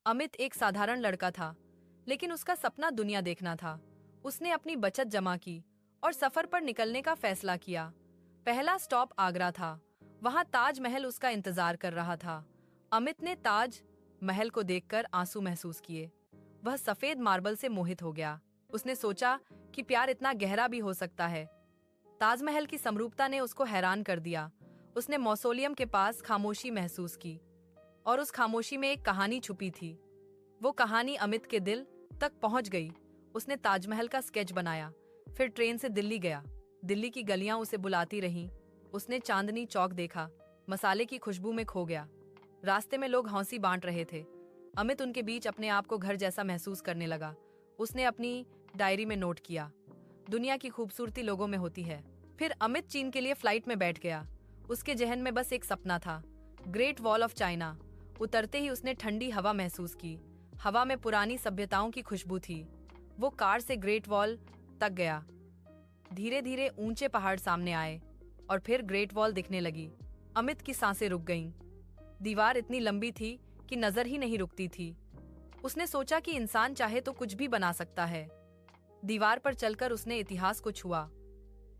अमित एक साधारण लड़का था, लेकिन उसका सपना दुनिया देखना था। उसने अपनी बचत जमा की और सफर पर निकलने का फैसला किया। पहला स्टॉप आगरा था। वहां ताजमहल उसका इंतजार कर रहा था। अमित ने ताज महल को देखकर आंसू महसूस किए। वह सफेद मार्बल से मोहित हो गया। उसने सोचा कि प्यार इतना गहरा भी हो सकता है। ताजमहल की समरूपता ने उसको हैरान कर दिया। उसने मौसोलियम के पास खामोशी महसूस की और उस खामोशी में एक कहानी छुपी थी। वो कहानी अमित के दिल तक पहुंच गई। उसने ताजमहल का स्केच बनाया, फिर ट्रेन से दिल्ली गया। दिल्ली की गलियां उसे बुलाती रहीं। उसने चांदनी चौक देखा, मसाले की खुशबू में खो गया। रास्ते में लोग हंसी बांट रहे थे। अमित उनके बीच अपने आप को घर जैसा महसूस करने लगा। उसने अपनी डायरी में नोट किया, दुनिया की खूबसूरती लोगों में होती है। फिर अमित चीन के लिए फ्लाइट में बैठ गया। उसके जहन में बस एक सपना था, ग्रेट वॉल ऑफ चाइना। उतरते ही उसने ठंडी हवा महसूस की। हवा में पुरानी सभ्यताओं की खुशबू थी। वो कार से ग्रेट वॉल तक गया। धीरे धीरे ऊंचे पहाड़ सामने आए और फिर ग्रेट वॉल दिखने लगी। अमित की सांसें रुक गईं। दीवार इतनी लंबी थी कि नजर ही नहीं रुकती थी। उसने सोचा कि इंसान चाहे तो कुछ भी बना सकता है। दीवार पर चलकर उसने इतिहास को छुआ।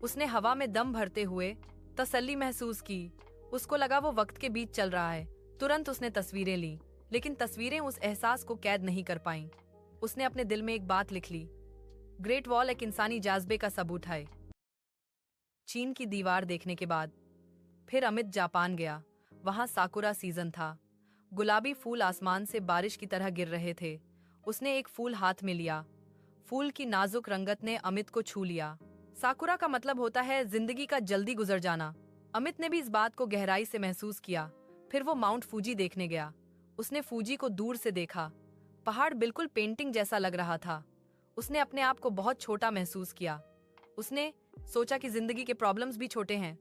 उसने हवा में दम भरते हुए तसल्ली महसूस की। उसको लगा वो वक्त के बीच चल रहा है। तुरंत उसने तस्वीरें ली, लेकिन तस्वीरें उस एहसास को कैद नहीं कर पाईं। उसने अपने दिल में एक बात लिख ली, ग्रेट वॉल एक इंसानी जाज्बे का सबूत है। चीन की दीवार देखने के बाद फिर अमित जापान गया। वहां साकुरा सीजन था। गुलाबी फूल आसमान से बारिश की तरह गिर रहे थे। उसने एक फूल हाथ में लिया। फूल की नाजुक रंगत ने अमित को छू लिया। साकुरा का मतलब होता है जिंदगी का जल्दी गुजर जाना। अमित ने भी इस बात को गहराई से महसूस किया। फिर वो माउंट फूजी देखने गया। उसने फूजी को दूर से देखा। पहाड़ बिल्कुल पेंटिंग जैसा लग रहा था। उसने अपने आप को बहुत छोटा महसूस किया। उसने सोचा कि जिंदगी के प्रॉब्लम्स भी छोटे हैं।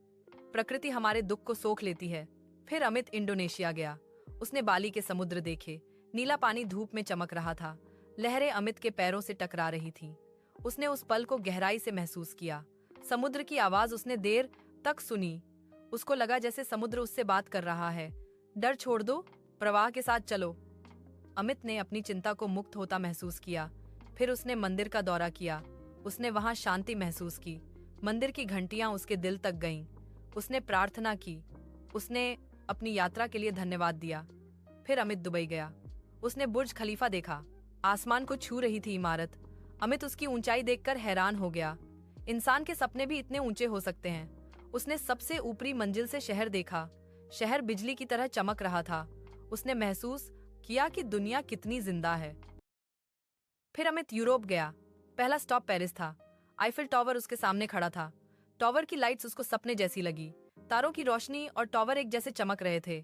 प्रकृति हमारे दुख को सोख लेती है। फिर अमित इंडोनेशिया गया। उसने बाली के समुद्र देखे। नीला पानी धूप में चमक रहा था। लहरें अमित के पैरों से टकरा रही थीं। उसने उस पल को गहराई से महसूस किया। समुद्र की आवाज उसने देर तक सुनी। उसको लगा जैसे समुद्र उससे बात कर रहा है, डर छोड़ दो, प्रवाह के साथ चलो। अमित ने अपनी चिंता को मुक्त होता महसूस किया। फिर उसने मंदिर का दौरा किया। उसने वहां शांति महसूस की। मंदिर की घंटियां उसके दिल तक गईं। उसने प्रार्थना की। उसने अपनी यात्रा के लिए धन्यवाद दिया। फिर अमित दुबई गया। उसने बुर्ज खलीफा देखा। आसमान को छू रही थी इमारत। अमित उसकी ऊंचाई देखकर हैरान हो गया। इंसान के सपने भी इतने ऊंचे हो सकते हैं। उसने सबसे ऊपरी मंजिल से शहर देखा। शहर बिजली की तरह चमक रहा था। उसने महसूस किया कि दुनिया कितनी जिंदा है। फिर अमित यूरोप गया। पहला स्टॉप पेरिस था। आईफिल टावर उसके सामने खड़ा था। टावर की लाइट्स उसको सपने जैसी लगी। तारों की रोशनी और टावर एक जैसे चमक रहे थे।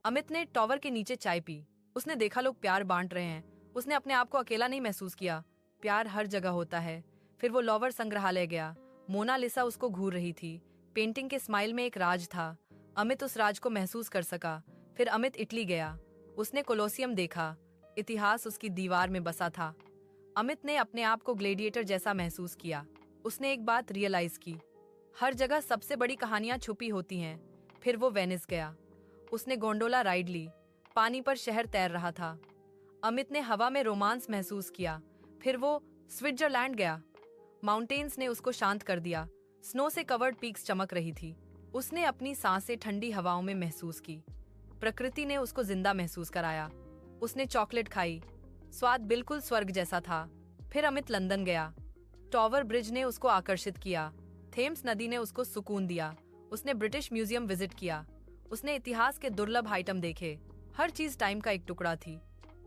अमित ने टावर के नीचे चाय पी। उसने देखा लोग प्यार बांट रहे हैं। उसने अपने आप को अकेला नहीं महसूस किया। प्यार हर जगह होता है। फिर वो लॉवर संग्रहालय गया। मोनालिसा उसको घूर रही थी। पेंटिंग के स्माइल में एक राज था। अमित उस राज को महसूस कर सका। फिर अमित इटली गया। उसने कोलोसियम देखा। इतिहास उसकी दीवार में बसा था। अमित ने अपने आप को ग्लेडिएटर जैसा महसूस किया। उसने एक बात रियलाइज की, हर जगह सबसे बड़ी कहानियां छुपी होती हैं। फिर वो वेनिस गया। उसने गोंडोला राइड ली। पानी पर शहर तैर रहा था। अमित ने हवा में रोमांस महसूस किया। फिर वो स्विट्जरलैंड गया। माउंटेन्स ने उसको शांत कर दिया। स्नो से कवर्ड पीक्स चमक रही थी। उसने अपनी सांसें ठंडी हवाओं में महसूस की। प्रकृति ने उसको जिंदा महसूस कराया। उसने चॉकलेट खाई। स्वाद बिल्कुल स्वर्ग जैसा था। फिर अमित लंदन गया। टावर ब्रिज ने उसको आकर्षित किया। थेम्स नदी ने उसको सुकून दिया। उसने ब्रिटिश म्यूजियम विजिट किया। उसने इतिहास के दुर्लभ आइटम देखे। हर चीज टाइम का एक टुकड़ा थी।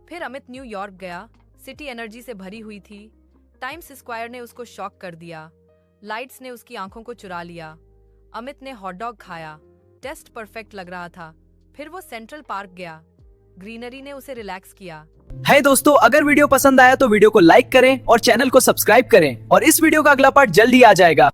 फिर अमित न्यूयॉर्क गया। सिटी एनर्जी से भरी हुई थी। टाइम्स स्क्वायर ने उसको शॉक कर दिया। लाइट्स ने उसकी आंखों को चुरा लिया। अमित ने हॉट डॉग खाया। टेस्ट परफेक्ट लग रहा था। फिर वो सेंट्रल पार्क गया। ग्रीनरी ने उसे रिलैक्स किया। है दोस्तों, अगर वीडियो पसंद आया तो वीडियो को लाइक करें और चैनल को सब्सक्राइब करें और इस वीडियो का अगला पार्ट जल्द ही आ जाएगा।